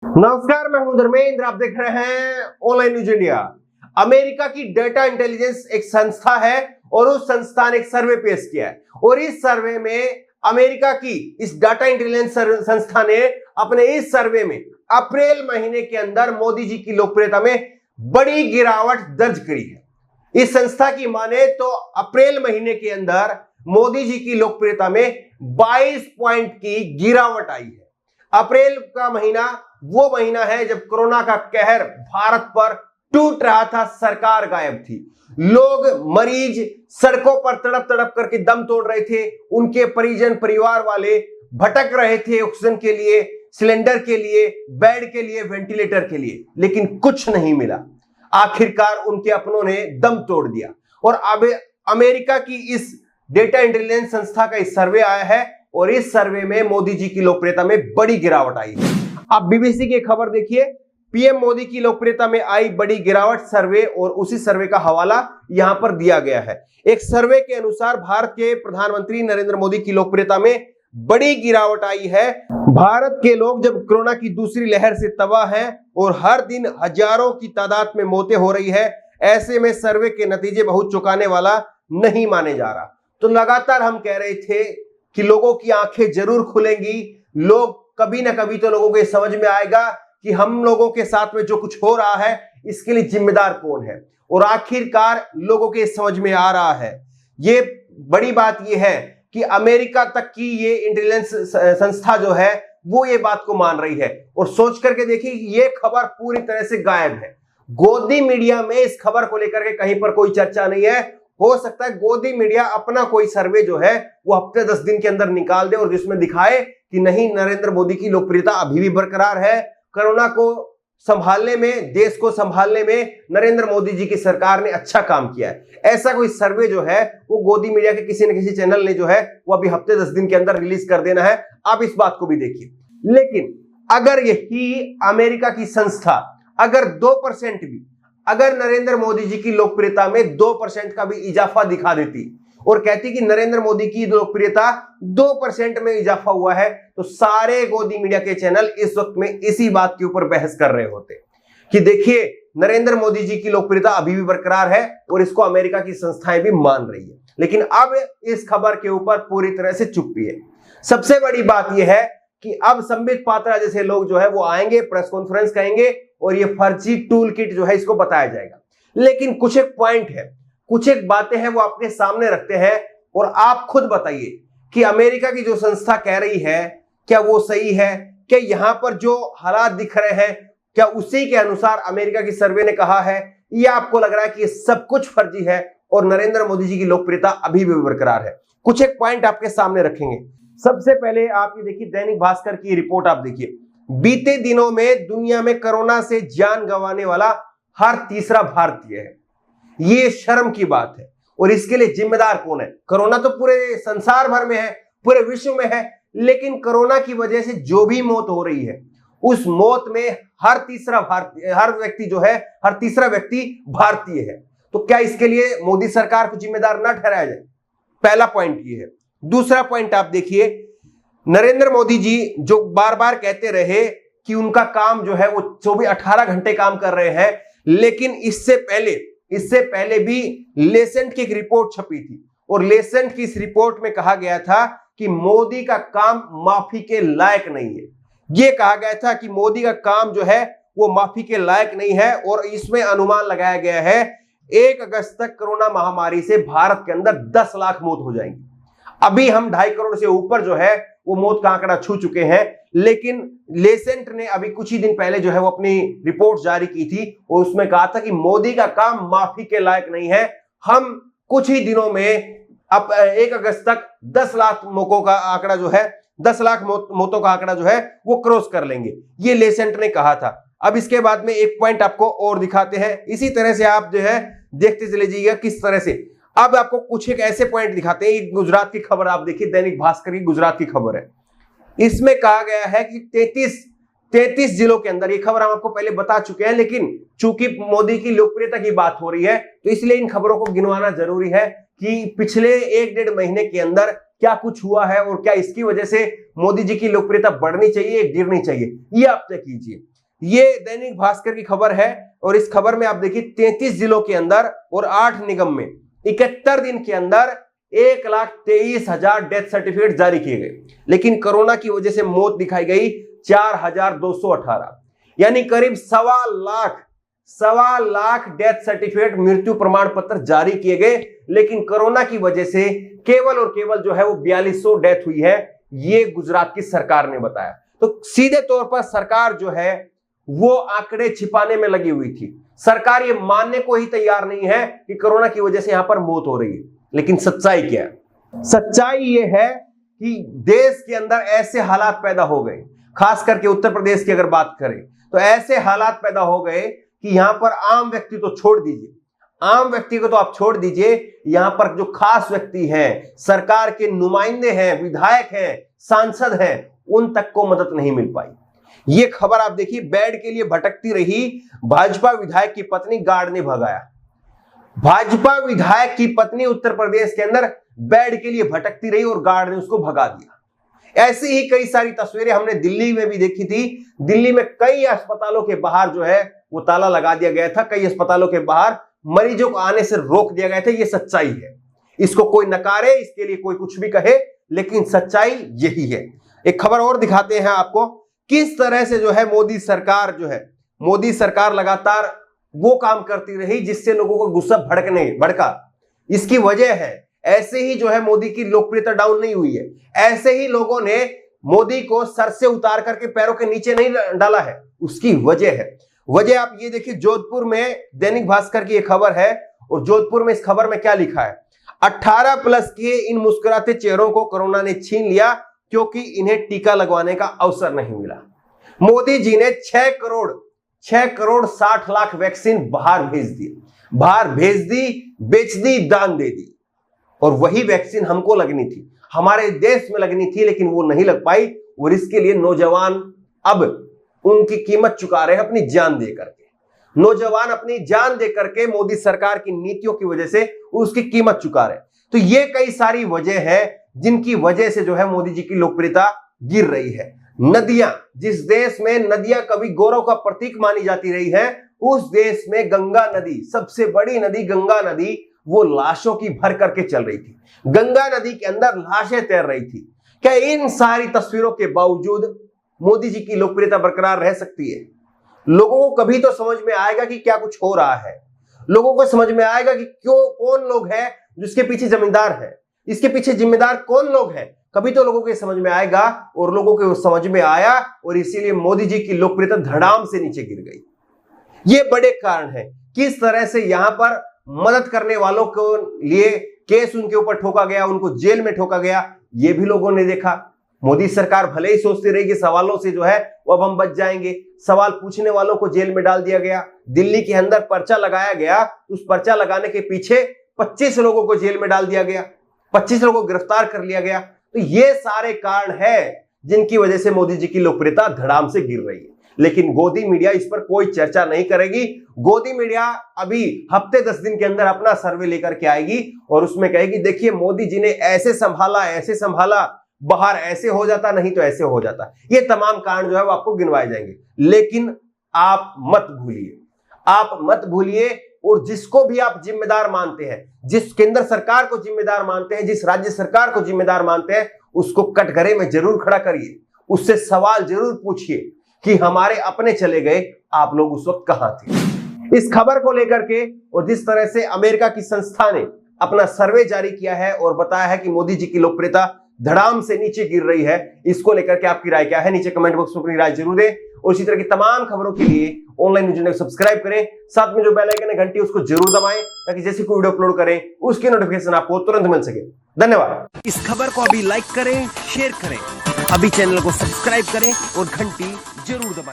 नमस्कार, मैं हूं धर्मेंद्र। आप देख रहे हैं ऑनलाइन न्यूज इंडिया। अमेरिका की डेटा इंटेलिजेंस एक संस्था है और उस संस्था ने एक सर्वे पेश किया है और इस सर्वे में अमेरिका की इस डाटा इंटेलिजेंस संस्था ने अपने इस सर्वे में अप्रैल महीने के अंदर मोदी जी की लोकप्रियता में बड़ी गिरावट दर्ज करी है। इस संस्था की माने तो अप्रैल महीने के अंदर मोदी जी की लोकप्रियता में 22 पॉइंट की गिरावट आई है। अप्रैल का महीना वो महीना है जब कोरोना का कहर भारत पर टूट रहा था, सरकार गायब थी, लोग मरीज सड़कों पर तड़प तड़प करके दम तोड़ रहे थे, उनके परिजन परिवार वाले भटक रहे थे ऑक्सीजन के लिए, सिलेंडर के लिए, बेड के लिए, वेंटिलेटर के लिए, लेकिन कुछ नहीं मिला। आखिरकार उनके अपनों ने दम तोड़ दिया और अब अमेरिका की इस डेटा इंटेलिजेंस संस्था का इस सर्वे आया है और इस सर्वे में मोदी जी की लोकप्रियता में बड़ी गिरावट आई है। आप बीबीसी की खबर देखिए, पीएम मोदी की लोकप्रियता में आई बड़ी गिरावट सर्वे, और उसी सर्वे का हवाला यहां पर दिया गया है। एक सर्वे के अनुसार भारत के प्रधानमंत्री नरेंद्र मोदी की लोकप्रियता में बड़ी गिरावट आई है। भारत के लोग जब कोरोना की दूसरी लहर से तबाह हैं और हर दिन हजारों की तादाद में मौतें हो रही है, ऐसे में सर्वे के नतीजे बहुत चौंकाने वाला नहीं माने जा रहा। तो लगातार हम कह रहे थे कि लोगों की आंखें जरूर खुलेंगी, लोग कभी ना कभी तो लोगों को समझ में आएगा कि हम लोगों के साथ में जो कुछ हो रहा है इसके लिए जिम्मेदार कौन है, और आखिरकार लोगों के समझ में आ रहा है। ये बड़ी बात ये है कि अमेरिका तक की ये इंटेलिजेंस संस्था जो है वो ये बात को मान रही है। और सोच करके देखिए, ये खबर पूरी तरह से गायब है। गोदी मीडिया में इस खबर को लेकर के कहीं पर कोई चर्चा नहीं है। हो सकता है गोदी मीडिया अपना कोई सर्वे जो है वो हफ्ते 10 दिन के अंदर निकाल दे और जिसमें दिखाए कि नहीं, नरेंद्र मोदी की लोकप्रियता अभी भी बरकरार है, कोरोना को संभालने में, देश को संभालने में नरेंद्र मोदी जी की सरकार ने अच्छा काम किया है। ऐसा कोई सर्वे जो है वो गोदी मीडिया के किसी न किसी चैनल ने जो है वो अभी हफ्ते 10 दिन के अंदर रिलीज कर देना है। आप इस बात को भी देखिए। लेकिन अगर यही अमेरिका की संस्था अगर 2% भी, अगर नरेंद्र मोदी जी की लोकप्रियता में 2% का भी इजाफा दिखा देती और कहती कि नरेंद्र मोदी की लोकप्रियता 2% में इजाफा हुआ है, तो सारे गोदी मीडिया के चैनल इस वक्त में इसी बात के ऊपर बहस कर रहे होते कि देखिए, नरेंद्र मोदी जी की लोकप्रियता अभी भी बरकरार है और इसको अमेरिका की संस्थाएं भी मान रही है। लेकिन अब इस खबर के ऊपर पूरी तरह से चुप्पी है। सबसे बड़ी बात यह है कि अब संबित पात्रा जैसे लोग जो है वो आएंगे, प्रेस कॉन्फ्रेंस करेंगे और ये फर्जी टूल किट जो है इसको बताया जाएगा। लेकिन कुछ एक पॉइंट है, कुछ एक बातें हैं वो आपके सामने रखते हैं और आप खुद बताइए कि अमेरिका की जो संस्था कह रही है क्या वो सही है? क्या यहां पर जो हालात दिख रहे हैं क्या उसी के अनुसार अमेरिका की सर्वे ने कहा है, या आपको लग रहा है कि ये सब कुछ फर्जी है और नरेंद्र मोदी जी की लोकप्रियता अभी भी बरकरार है? कुछ एक पॉइंट आपके सामने रखेंगे। सबसे पहले आप ये देखिए, दैनिक भास्कर की रिपोर्ट आप देखिए। बीते दिनों में दुनिया में कोरोना से जान गंवाने वाला हर तीसरा भारतीय है। ये शर्म की बात है। और इसके लिए जिम्मेदार कौन है? कोरोना तो पूरे संसार भर में है, पूरे विश्व में है, लेकिन कोरोना की वजह से जो भी मौत हो रही है उस मौत में हर तीसरा व्यक्ति भारतीय है। तो क्या इसके लिए मोदी सरकार को जिम्मेदार ना ठहराया जाए? पहला पॉइंट ये है। दूसरा पॉइंट आप देखिए, नरेंद्र मोदी जी जो बार बार कहते रहे कि उनका काम जो है वो 18 घंटे काम कर रहे हैं, लेकिन इससे पहले भी लेसेंट की एक रिपोर्ट छपी थी और लेसेंट की इस रिपोर्ट में कहा गया था कि मोदी का काम माफी के लायक नहीं है। यह कहा गया था कि मोदी का काम जो है वो माफी के लायक नहीं है और इसमें अनुमान लगाया गया है 1 अगस्त तक कोरोना महामारी से भारत के अंदर 10 लाख मौत हो जाएंगी। अभी हम 2.5 करोड़ से ऊपर जो है वो मौत का आंकड़ा छू चुके हैं, लेकिन लेसेंट ने अभी कुछ ही दिन पहले जो है वो अपनी रिपोर्ट जारी की थी और उसमें कहा था कि मोदी का काम माफी के लायक नहीं है। हम कुछ ही दिनों में अब 1 अगस्त तक 10 लाख मौतों का आंकड़ा जो है 10 लाख मौतों का आंकड़ा जो है वो क्रॉस कर लेंगे, ये लेसेंट ने कहा था। अब इसके बाद में एक पॉइंट आपको और दिखाते हैं। इसी तरह से आप जो है देखते चले जाइएगा किस तरह से। अब आपको कुछ एक ऐसे पॉइंट दिखाते हैं। एक गुजरात की खबर आप देखिए, दैनिक भास्कर की गुजरात की खबर है। इसमें कहा गया है कि 33 जिलों के अंदर, ये खबर हम आपको पहले बता चुके हैं, लेकिन चूंकि मोदी की लोकप्रियता की बात हो रही है तो इसलिए इन खबरों को गिनवाना जरूरी है कि पिछले 1-1.5 महीने के अंदर क्या कुछ हुआ है और क्या इसकी वजह से मोदी जी की लोकप्रियता बढ़नी चाहिए, गिरनी चाहिए, ये आप तय कीजिए। ये दैनिक भास्कर की खबर है और इस खबर में आप देखिए 33 जिलों के अंदर और 8 निगम में 71 दिन के अंदर 1,23,000 डेथ सर्टिफिकेट जारी किए गए, लेकिन कोरोना की वजह से मौत दिखाई गई 4,218, यानी करीब 1.25 लाख डेथ सर्टिफिकेट मृत्यु प्रमाण पत्र जारी किए गए, लेकिन कोरोना की वजह से केवल और केवल जो है वो 4200 डेथ हुई है, ये गुजरात की सरकार ने बताया। तो सीधे तौर पर सरकार जो है वो आंकड़े छिपाने में लगी हुई थी। सरकार ये मानने को ही तैयार नहीं है कि कोरोना की वजह से यहां पर मौत हो रही है, लेकिन सच्चाई क्या है? सच्चाई ये है कि देश के अंदर ऐसे हालात पैदा हो गए, खास करके उत्तर प्रदेश की अगर बात करें तो ऐसे हालात पैदा हो गए कि यहां पर आम व्यक्ति तो छोड़ दीजिए, आम व्यक्ति को तो आप छोड़ दीजिए, यहां पर जो खास व्यक्ति हैं, सरकार के नुमाइंदे हैं, विधायक हैं, सांसद हैं, उन तक को मदद नहीं मिल पाई। ये खबर आप देखिए, बेड के लिए भटकती रही भाजपा विधायक की पत्नी गार्ड ने भगाया। भाजपा विधायक की पत्नी उत्तर प्रदेश के अंदर बेड के लिए भटकती रही और गार्ड ने उसको भगा दिया। ऐसी ही कई सारी तस्वीरें हमने दिल्ली में भी देखी थी। दिल्ली में कई अस्पतालों के बाहर जो है वो ताला लगा दिया गया था, कई अस्पतालों के बाहर मरीजों को आने से रोक दिया गया था। ये सच्चाई है, इसको कोई नकारे, इसके लिए कोई कुछ भी कहे, लेकिन सच्चाई यही है। एक खबर और दिखाते हैं आपको, किस तरह से जो है मोदी सरकार लगातार वो काम करती रही जिससे लोगों को गुस्सा भड़का। इसकी वजह है, ऐसे ही जो है मोदी की लोकप्रियता डाउन नहीं हुई है, ऐसे ही लोगों ने मोदी को सर से उतार करके पैरों के नीचे नहीं डाला है, उसकी वजह है। वजह आप ये देखिए, जोधपुर में दैनिक भास्कर की एक खबर है और जोधपुर में इस खबर में क्या लिखा है, 18+ के इन मुस्कुराते चेहरों को कोरोना ने छीन लिया क्योंकि इन्हें टीका लगवाने का अवसर नहीं मिला। मोदी जी ने 6 करोड़ 60 लाख वैक्सीन बाहर भेज दी, बेच दी, दान दे दी, और वही वैक्सीन हमको लगनी थी, हमारे देश में लगनी थी, लेकिन वो नहीं लग पाई और इसके लिए नौजवान अब उनकी कीमत चुका रहे हैं अपनी जान दे करके। नौजवान अपनी जान दे करके मोदी सरकार की नीतियों की वजह से उसकी कीमत चुका रहे। तो ये कई सारी वजह है जिनकी वजह से जो है मोदी जी की लोकप्रियता गिर रही है। नदियां, जिस देश में नदियां कभी गौरव का प्रतीक मानी जाती रही है, उस देश में गंगा नदी, सबसे बड़ी नदी गंगा नदी, वो लाशों की भर करके चल रही थी। गंगा नदी के अंदर लाशें तैर रही थी। क्या इन सारी तस्वीरों के बावजूद मोदी जी की लोकप्रियता बरकरार रह सकती है? लोगों को कभी तो समझ में आएगा कि क्या कुछ हो रहा है, लोगों को समझ में आएगा कि कौन लोग हैं जिसके पीछे जमींदार है, इसके पीछे जिम्मेदार कौन लोग हैं, कभी तो लोगों के समझ में आएगा। और लोगों को समझ में आया और इसीलिए मोदी जी की लोकप्रियता धड़ाम से नीचे गिर गई। ये बड़े कारण है, किस तरह से यहां पर मदद करने वालों को लिए केस उनके ऊपर ठोका गया, उनको जेल में ठोका गया, ये भी लोगों ने देखा। मोदी सरकार भले ही सोचती रही कि सवालों से जो है वो अब हम बच जाएंगे, सवाल पूछने वालों को जेल में डाल दिया गया। दिल्ली के अंदर पर्चा लगाया गया, उस पर्चा लगाने के पीछे 25 लोगों को जेल में डाल दिया गया, 25 लोगों को गिरफ्तार कर लिया गया। तो ये सारे कारण है जिनकी वजह से मोदी जी की लोकप्रियता धड़ाम से गिर रही है। लेकिन गोदी मीडिया इस पर कोई चर्चा नहीं करेगी। गोदी मीडिया अभी हफ्ते 10 दिन के अंदर अपना सर्वे लेकर के आएगी और उसमें कहेगी देखिए मोदी जी ने ऐसे संभाला, बाहर ऐसे हो जाता, नहीं तो ऐसे हो जाता। ये तमाम कारण जो है वो आपको गिनवाए जाएंगे। लेकिन आप मत भूलिए और जिसको भी आप जिम्मेदार मानते हैं, जिस केंद्र सरकार को जिम्मेदार मानते हैं, जिस राज्य सरकार को जिम्मेदार मानते हैं, उसको कटघरे में जरूर खड़ा करिए, उससे सवाल जरूर पूछिए कि हमारे अपने चले गए, आप लोग उस वक्त कहां थे। इस खबर को लेकर के और जिस तरह से अमेरिका की संस्था ने अपना सर्वे जारी किया है और बताया है कि मोदी जी की लोकप्रियता धड़ाम से नीचे गिर रही है, इसको लेकर के आपकी राय क्या है, नीचे कमेंट बॉक्स में अपनी राय जरूर दें। और इसी तरह की तमाम खबरों के लिए ऑनलाइन न्यूज़ इंडिया को सब्सक्राइब करें, साथ में जो बेल आइकन है घंटी उसको जरूर दबाएं ताकि जैसे कोई वीडियो अपलोड करें उसकी नोटिफिकेशन आपको तुरंत मिल सके। धन्यवाद। इस खबर को अभी लाइक करें, शेयर करें, अभी चैनल को सब्सक्राइब करें और घंटी जरूर दबाएं।